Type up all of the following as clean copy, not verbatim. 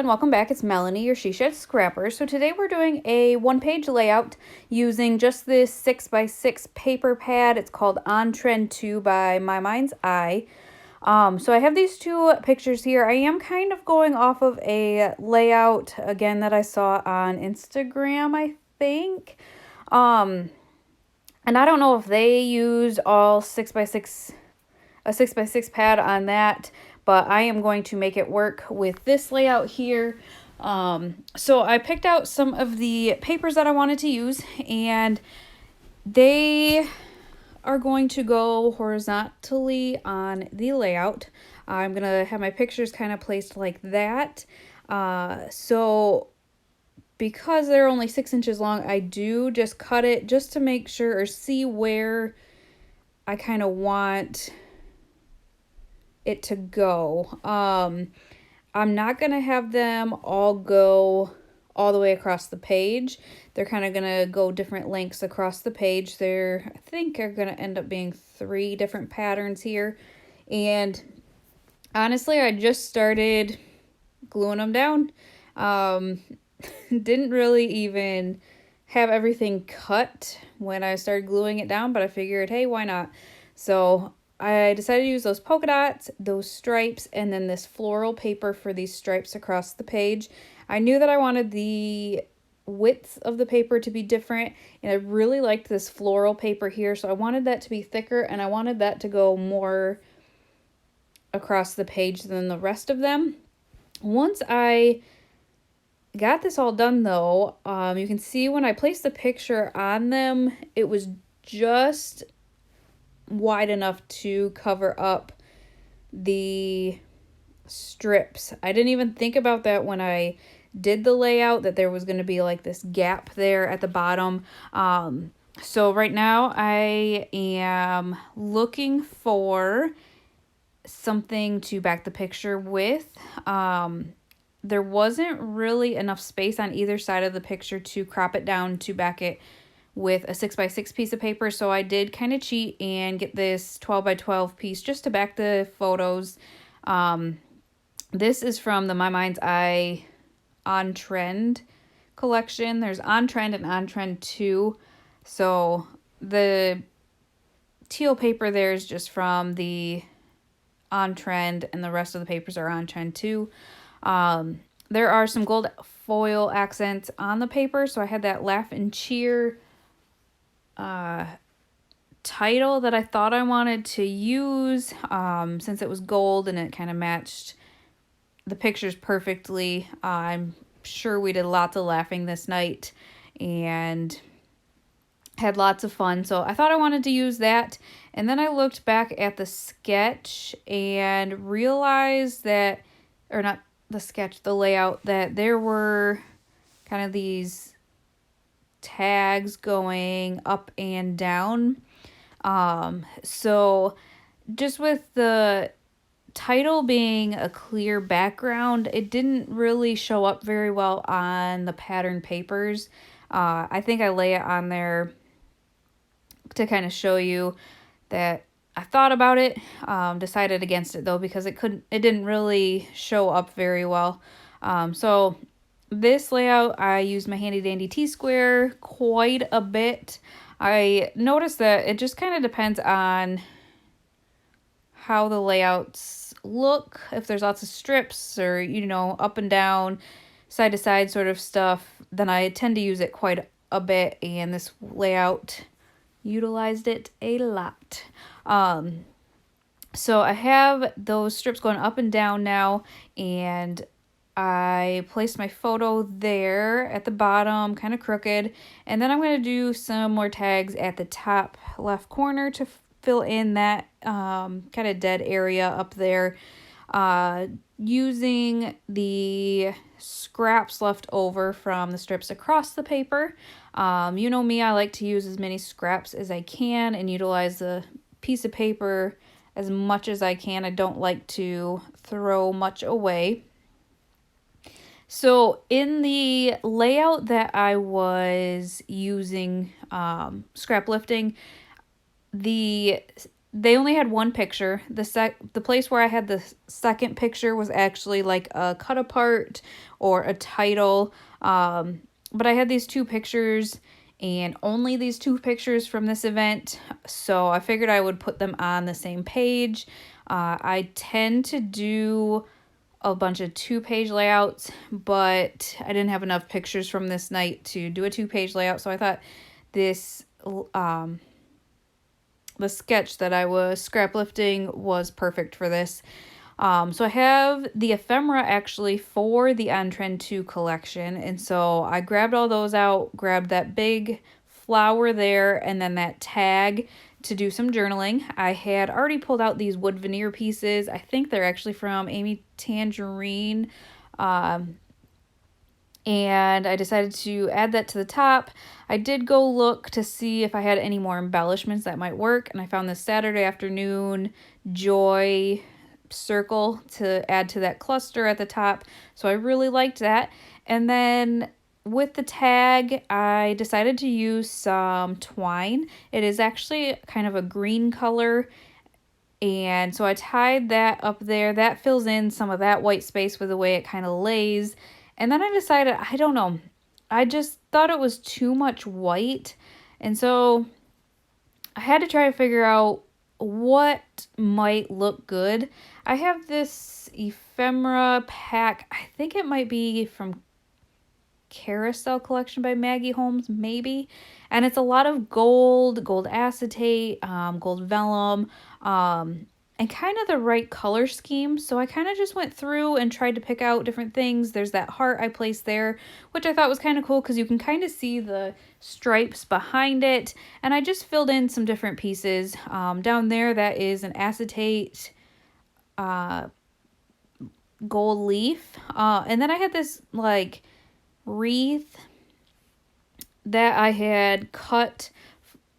welcome back. It's Melanie, your She Shed Scrapper. So today we're doing a one-page layout using just this 6x6 paper pad. It's called On Trend 2 by My Mind's Eye. So I have these two pictures here. I am kind of going off of a layout, again, that I saw on Instagram, I think. And I don't know if they used all 6x6, a 6x6 pad on that, but I am going to make it work with this layout here. So I picked out some of the papers that I wanted to use, and they are going to go horizontally on the layout. I'm going to have my pictures kind of placed like that. So because they're only 6 inches long, I do just cut it just to make sure or see where I kind of want it to go. I'm not going to have them all go all the way across the page. They're kind of going to go different lengths across the page. I think are going to end up being 3 different patterns here. And honestly, I just started gluing them down. Didn't really even have everything cut when I started gluing it down, but I figured, hey, why not? So I decided to use those polka dots, those stripes, and then this floral paper for these stripes across the page. I knew that I wanted the width of the paper to be different, and I really liked this floral paper here, so I wanted that to be thicker, and I wanted that to go more across the page than the rest of them. Once I got this all done, though, you can see when I placed the picture on them, it was just wide enough to cover up the strips. I didn't even think about that when I did the layout, that there was going to be like this gap there at the bottom. So right now I am looking for something to back the picture with. There wasn't really enough space on either side of the picture to crop it down to back it with a 6x6 piece of paper, so I did kind of cheat and get this 12x12 piece just to back the photos. This is from the My Mind's Eye On Trend collection. There's On Trend and On Trend 2. So the teal paper there is just from the On Trend, and the rest of the papers are On Trend 2. There are some gold foil accents on the paper, so I had that Laugh and Cheer title that I thought I wanted to use, since it was gold and it kind of matched the pictures perfectly. I'm sure we did lots of laughing this night and had lots of fun, so I thought I wanted to use that. And then I looked back at the sketch and realized that, or not the sketch, the layout, that there were kind of these tags going up and down. So just with the title being a clear background, it didn't really show up very well on the pattern papers. I think I lay it on there to kind of show you that I thought about it, decided against it though, because it didn't really show up very well. So this layout, I used my handy dandy T-square quite a bit. I noticed that it just kind of depends on how the layouts look. If there's lots of strips or, up and down, side to side sort of stuff, then I tend to use it quite a bit, and this layout utilized it a lot. So I have those strips going up and down now, and I placed my photo there at the bottom, kind of crooked, and then I'm going to do some more tags at the top left corner to fill in that kind of dead area up there, using the scraps left over from the strips across the paper. You know me, I like to use as many scraps as I can and utilize the piece of paper as much as I can. I don't like to throw much away. So in the layout that I was using, scrap lifting, the they only had one picture. The place where I had the second picture was actually like a cut apart or a title. But I had these two pictures and only these two pictures from this event. So I figured I would put them on the same page. I tend to do a bunch of 2-page layouts, but I didn't have enough pictures from this night to do a 2-page layout. So I thought this, the sketch that I was scrap lifting was perfect for this. So I have the ephemera actually for the On Trend 2 collection. And so I grabbed all those out, grabbed that big flower there, and then that tag to do some journaling. I had already pulled out these wood veneer pieces. I think they're actually from Amy Tangerine. And I decided to add that to the top. I did go look to see if I had any more embellishments that might work, and I found this Saturday afternoon joy circle to add to that cluster at the top, so I really liked that. And then with the tag, I decided to use some twine. It is actually kind of a green color, and so I tied that up there. That fills in some of that white space with the way it kind of lays. And then I decided, I don't know, I just thought it was too much white. And so I had to try to figure out what might look good. I have this ephemera pack. I think it might be from Carousel Collection by Maggie Holmes, maybe. And it's a lot of gold acetate, gold vellum, and kind of the right color scheme. So I kind of just went through and tried to pick out different things. There's that heart I placed there, which I thought was kind of cool because you can kind of see the stripes behind it. And I just filled in some different pieces. Down there, that is an acetate gold leaf. And then I had this like wreath that I had cut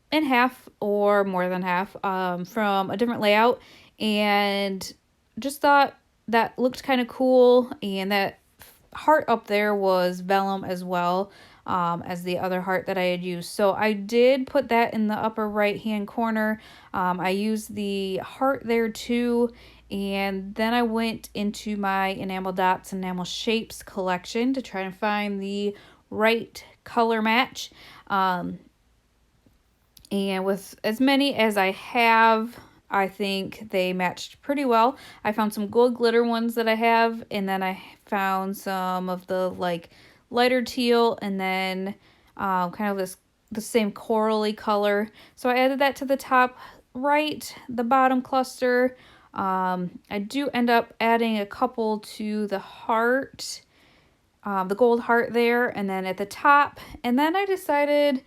in half or more than half from a different layout, and just thought that looked kind of cool. And that heart up there was vellum as well, as the other heart that I had used. So I did put that in the upper right hand corner. I used the heart there too. And then I went into my Enamel Dots Enamel Shapes collection to try and find the right color match. And with as many as I have, I think they matched pretty well. I found some gold glitter ones that I have, and then I found some of the like lighter teal, and then kind of the same corally color. So I added that to the top right, the bottom cluster. I do end up adding a couple to the heart, the gold heart there, and then at the top. And then I decided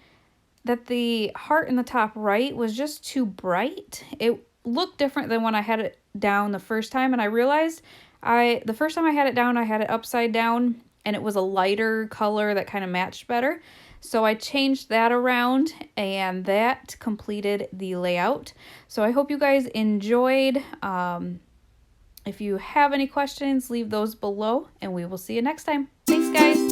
that the heart in the top right was just too bright. It looked different than when I had it down the first time, and I realized the first time I had it down, I had it upside down, and it was a lighter color that kind of matched better. So I changed that around, and that completed the layout. So I hope you guys enjoyed. If you have any questions, leave those below, and we will see you next time. Thanks, guys.